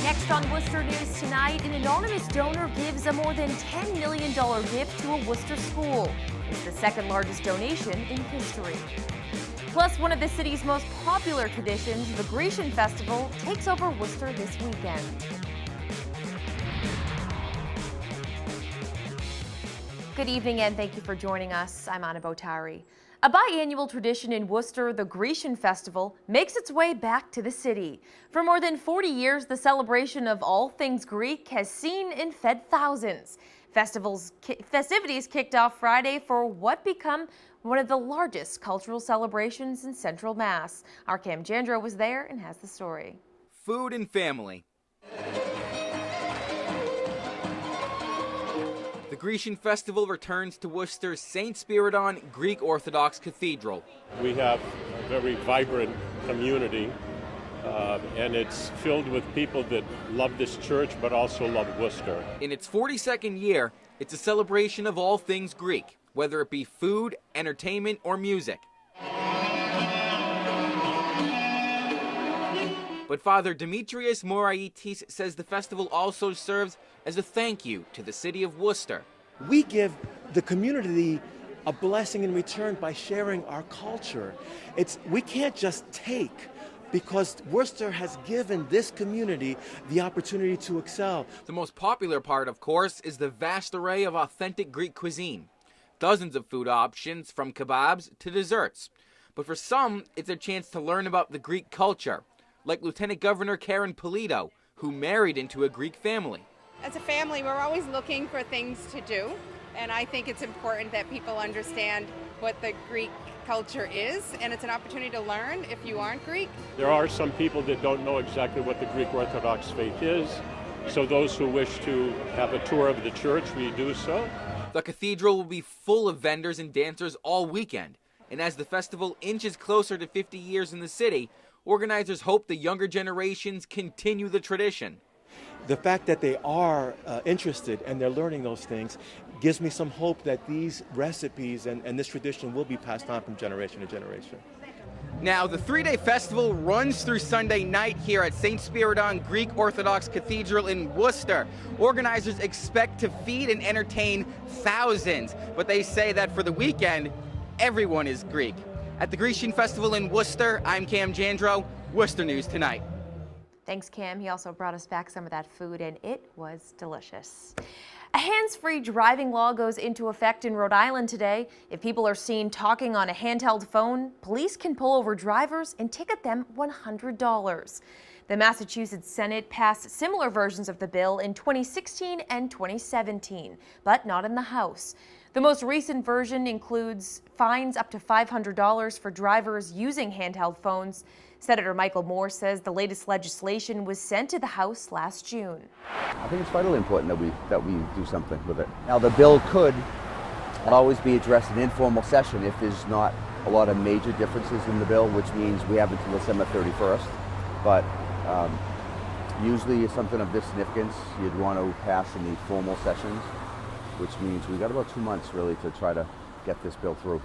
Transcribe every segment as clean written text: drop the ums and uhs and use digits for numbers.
Next on Worcester News tonight, an anonymous donor gives a more than $10 million gift to a Worcester school. It's the second largest donation in history. Plus, one of the city's most popular traditions, the Grecian Festival, takes over Worcester this weekend. Good evening and thank you for joining us. I'm Anna Botari. A biannual tradition in Worcester, the Grecian Festival, makes its way back to the city. For more than 40 years, the celebration of all things Greek has seen and fed thousands. Festivities kicked off Friday for what become one of the largest cultural celebrations in Central Mass. Our Cam Jandro was there and has the story. Food and family. The Grecian Festival returns to Worcester's St. Spiridon Greek Orthodox Cathedral. We have a very vibrant community, and it's filled with people that love this church but also love Worcester. In its 42nd year, it's a celebration of all things Greek, whether it be food, entertainment, or music. But Father Demetrios Moraitis says the festival also serves as a thank you to the city of Worcester. We give the community a blessing in return by sharing our culture. We can't just take, because Worcester has given this community the opportunity to excel. The most popular part, of course, is the vast array of authentic Greek cuisine. Dozens of food options, from kebabs to desserts. But for some, it's a chance to learn about the Greek culture, like Lieutenant Governor Karen Polito, who married into a Greek family. As a family, we're always looking for things to do, and I think it's important that people understand what the Greek culture is, and it's an opportunity to learn if you aren't Greek. There are some people that don't know exactly what the Greek Orthodox faith is, so those who wish to have a tour of the church, we do so. The cathedral will be full of vendors and dancers all weekend, and as the festival inches closer to 50 years in the city, organizers hope the younger generations continue the tradition. The fact that they are interested and they're learning those things gives me some hope that these recipes and this tradition will be passed on from generation to generation. Now, the three-day festival runs through Sunday night here at St. Spiridon Greek Orthodox Cathedral in Worcester. Organizers expect to feed and entertain thousands, but they say that for the weekend, everyone is Greek. At the Grecian Festival in Worcester, I'm Cam Jandro, Worcester News Tonight. Thanks, Cam. He also brought us back some of that food, and it was delicious. A hands-free driving law goes into effect in Rhode Island today. If people are seen talking on a handheld phone, police can pull over drivers and ticket them $100. The Massachusetts Senate passed similar versions of the bill in 2016 and 2017, but not in the House. The most recent version includes fines up to $500 for drivers using handheld phones. Senator Michael Moore says the latest legislation was sent to the House last June. I think it's vitally important that we do something with it. Now, the bill could always be addressed in informal session if there's not a lot of major differences in the bill, which means we have until December 31st. But usually something of this significance you'd want to pass in the formal sessions, which means we've got about 2 months really to try to get this bill through.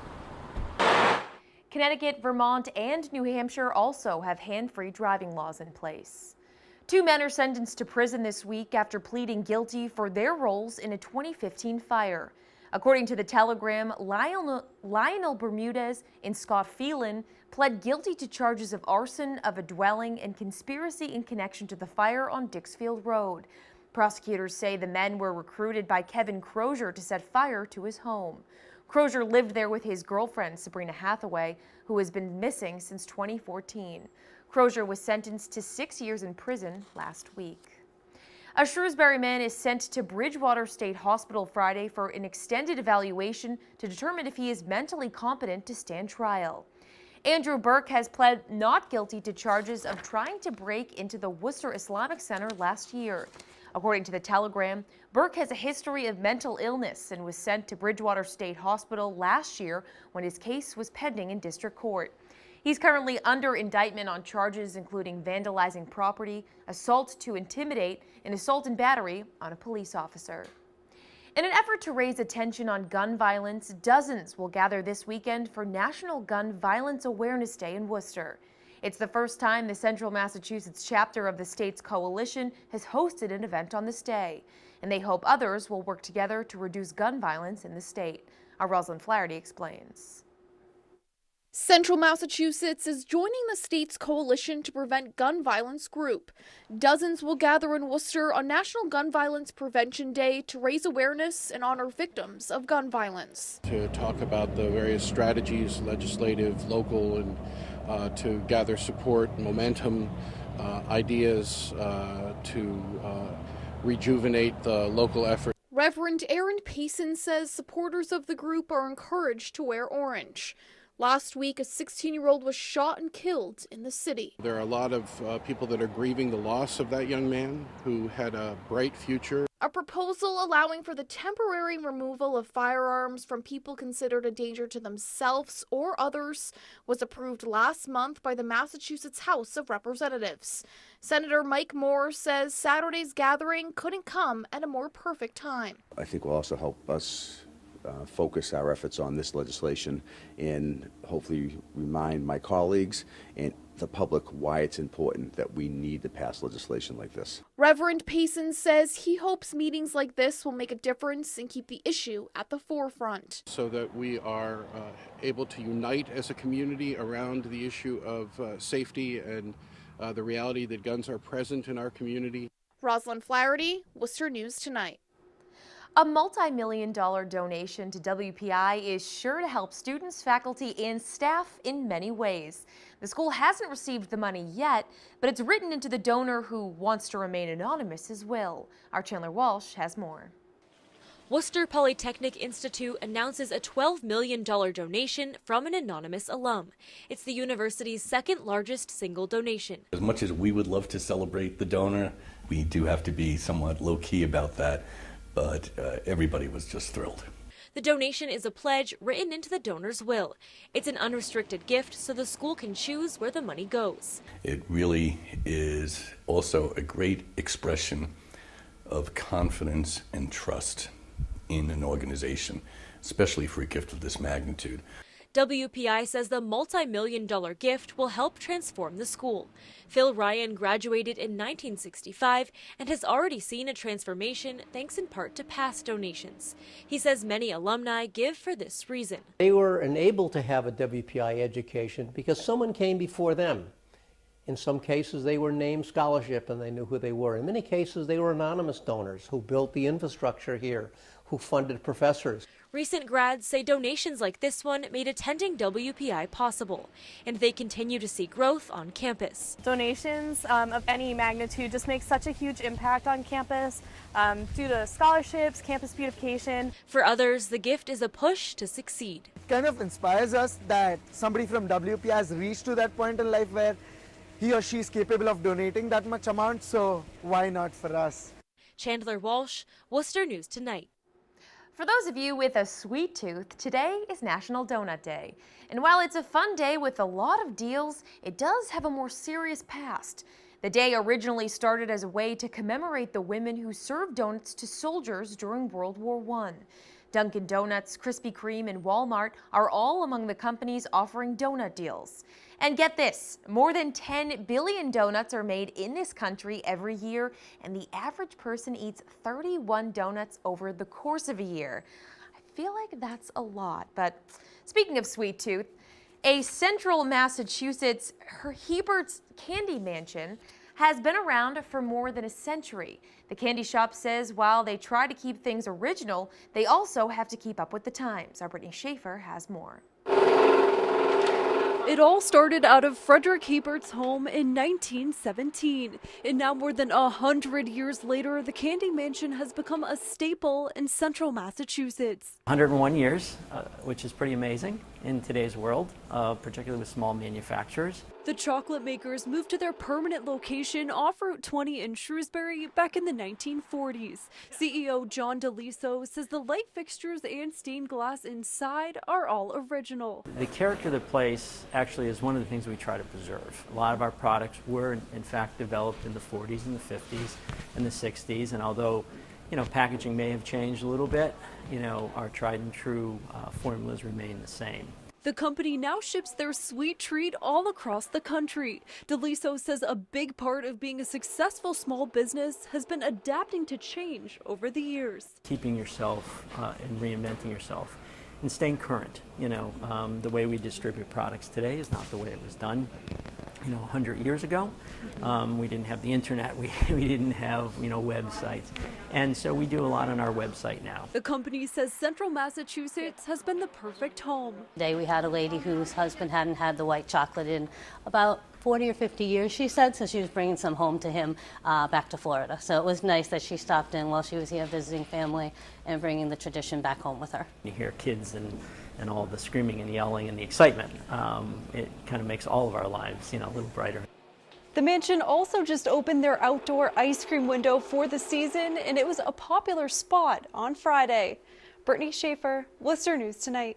Connecticut, Vermont, and New Hampshire also have hand-free driving laws in place. 2 men are sentenced to prison this week after pleading guilty for their roles in a 2015 fire. According to the Telegram, Lionel Bermudez and Scott Phelan pled guilty to charges of arson of a dwelling and conspiracy in connection to the fire on Dixfield Road. Prosecutors say the men were recruited by Kevin Crozier to set fire to his home. Crozier lived there with his girlfriend, Sabrina Hathaway, who has been missing since 2014. Crozier was sentenced to 6 years in prison last week. A Shrewsbury man is sent to Bridgewater State Hospital Friday for an extended evaluation to determine if he is mentally competent to stand trial. Andrew Burke has pled not guilty to charges of trying to break into the Worcester Islamic Center last year. According to the Telegram, Burke has a history of mental illness and was sent to Bridgewater State Hospital last year when his case was pending in district court. He's currently under indictment on charges including vandalizing property, assault to intimidate, and assault and battery on a police officer. In an effort to raise attention on gun violence, dozens will gather this weekend for National Gun Violence Awareness Day in Worcester. It's the first time the Central Massachusetts chapter of the state's coalition has hosted an event on this day, and they hope others will work together to reduce gun violence in the state. Our Rosalind Flaherty explains. Central Massachusetts is joining the state's Coalition to Prevent Gun Violence group. Dozens will gather in Worcester on National Gun Violence Prevention Day to raise awareness and honor victims of gun violence. To talk about the various strategies, legislative, local, and to gather support, momentum, ideas to rejuvenate the local effort. Reverend Aaron Payson says supporters of the group are encouraged to wear orange. Last week, a 16-year-old was shot and killed in the city. There are a lot of people that are grieving the loss of that young man who had a bright future. A proposal allowing for the temporary removal of firearms from people considered a danger to themselves or others was approved last month by the Massachusetts House of Representatives. Senator Mike Moore says Saturday's gathering couldn't come at a more perfect time. I think will also help us focus our efforts on this legislation and hopefully remind my colleagues and the public why it's important that we need to pass legislation like this. Reverend Payson says he hopes meetings like this will make a difference and keep the issue at the forefront. So that we are able to unite as a community around the issue of safety and the reality that guns are present in our community. Rosalind Flaherty, Worcester News Tonight. A multi-million-dollar donation to WPI is sure to help students, faculty, and staff in many ways. The school hasn't received the money yet, but it's written into the donor, who wants to remain anonymous, as will. Our Chandler Walsh has more. Worcester Polytechnic Institute announces a $12 million donation from an anonymous alum. It's the university's second largest single donation. As much as we would love to celebrate the donor, we do have to be somewhat low-key about that. But everybody was just thrilled. The donation is a pledge written into the donor's will. It's an unrestricted gift, so the school can choose where the money goes. It really is also a great expression of confidence and trust in an organization, especially for a gift of this magnitude. WPI says the multi-million-dollar gift will help transform the school. Phil Ryan graduated in 1965 and has already seen a transformation thanks in part to past donations. He says many alumni give for this reason. They were enabled to have a WPI education because someone came before them. In some cases, they were named scholarship and they knew who they were. In many cases, they were anonymous donors who built the infrastructure here, who funded professors. Recent grads say donations like this one made attending WPI possible, and they continue to see growth on campus. Donations of any magnitude just make such a huge impact on campus due to scholarships, campus beautification. For others, the gift is a push to succeed. It kind of inspires us that somebody from WPI has reached to that point in life where he or she is capable of donating that much amount, so why not for us? Chandler Walsh, Worcester News Tonight. For those of you with a sweet tooth, today is National Donut Day. And while it's a fun day with a lot of deals, it does have a more serious past. The day originally started as a way to commemorate the women who served donuts to soldiers during World War I. Dunkin' Donuts, Krispy Kreme, and Walmart are all among the companies offering donut deals. And get this, more than 10 billion donuts are made in this country every year, and the average person eats 31 donuts over the course of a year. I feel like that's a lot, but speaking of sweet tooth, a Central Massachusetts Herbert's Candy Mansion has been around for more than a century. The candy shop says while they try to keep things original, they also have to keep up with the times. Our Brittany Schaefer has more. It all started out of Frederick Hebert's home in 1917. And now more than 100 years later, the Candy Mansion has become a staple in Central Massachusetts. 101 years, which is pretty amazing in today's world, particularly with small manufacturers. The chocolate makers moved to their permanent location off Route 20 in Shrewsbury back in the 1940s. CEO John DeLiso says the light fixtures and stained glass inside are all original. The character of the place actually is one of the things we try to preserve. A lot of our products were in fact developed in the 40s and the 50s and the 60s, and although packaging may have changed a little bit, our tried and true formulas remain the same. The company now ships their sweet treat all across the country. DeLiso says a big part of being a successful small business has been adapting to change over the years. Keeping yourself and reinventing yourself and staying current. The way we distribute products today is not the way it was done 100 years ago. We didn't have the internet, we didn't have websites, and so we do a lot on our website now. The company says Central Massachusetts has been the perfect home. Today we had a lady whose husband hadn't had the white chocolate in about 40 or 50 years, she said, so she was bringing some home to him back to Florida. So it was nice that she stopped in while she was here visiting family and bringing the tradition back home with her. You hear kids and all the screaming and yelling and the excitement. It kind of makes all of our lives, a little brighter. The mansion also just opened their outdoor ice cream window for the season, and it was a popular spot on Friday. Brittany Schaefer, Worcester News Tonight.